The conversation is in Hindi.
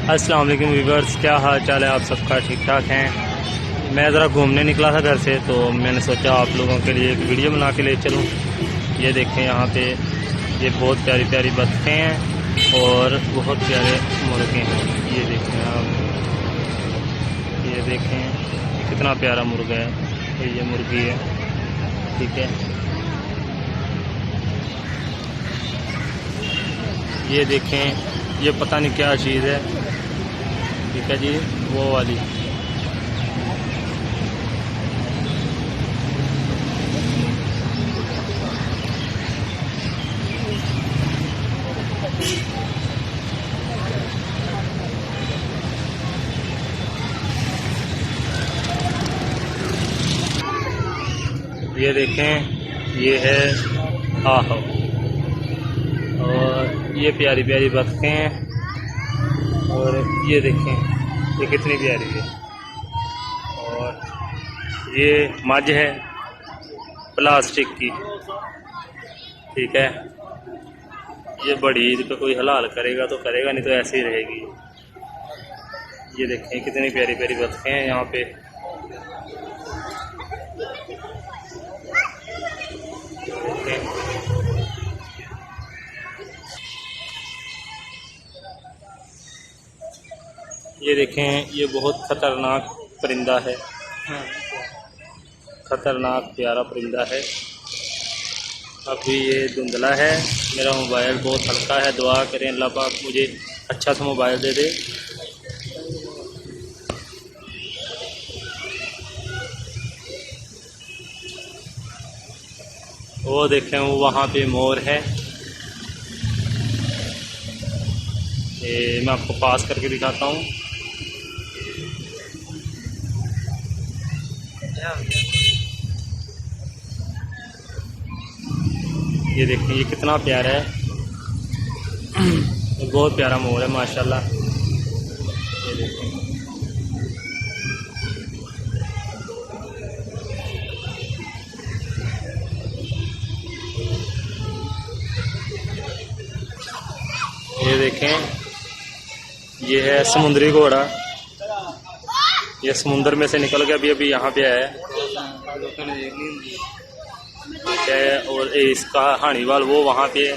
अस्सलाम वालेकुम व्यूअर्स, क्या हाल चाल है? आप सबका ठीक ठाक हैं। मैं ज़रा घूमने निकला था घर से, तो मैंने सोचा आप लोगों के लिए एक वीडियो बना के ले चलूँ। ये देखें, यहाँ पे ये बहुत प्यारी प्यारी बतखें हैं और बहुत प्यारे मुर्गे हैं। ये देखें आप, ये देखें कितना प्यारा मुर्गा है। ये मुर्गी है, ठीक है। ये देखें, ये पता नहीं क्या चीज़ है, ठीक है जी, वो वाली। ये देखें, ये है आहो, और ये प्यारी प्यारी बतखें हैं। और ये देखें, ये कितनी प्यारी है। और ये मझ है प्लास्टिक की, ठीक है। ये बड़ी ईद पे कोई हलाल करेगा तो करेगा, नहीं तो ऐसे ही रहेगी। ये देखें कितनी प्यारी प्यारी बतखें हैं यहाँ पे। ये देखें, ये बहुत ख़तरनाक परिंदा है, ख़तरनाक प्यारा परिंदा है। अभी ये धुंधला है। मेरा मोबाइल बहुत हल्का है, दुआ करें अल्लाह पाक मुझे अच्छा सा मोबाइल दे दे। वो देखें, वो वहाँ पे मोर है। ये मैं आपको पास करके दिखाता हूँ। ये देखें, ये कितना प्यारा है। बहुत प्यारा मोर है माशाल्लाह। ये देखें, ये देखें, ये है समुद्री घोड़ा। ये समुंदर में से निकल के अभी अभी यहाँ पे आया है, ठीक है। और इसका हानीवाल वो वहाँ पे है।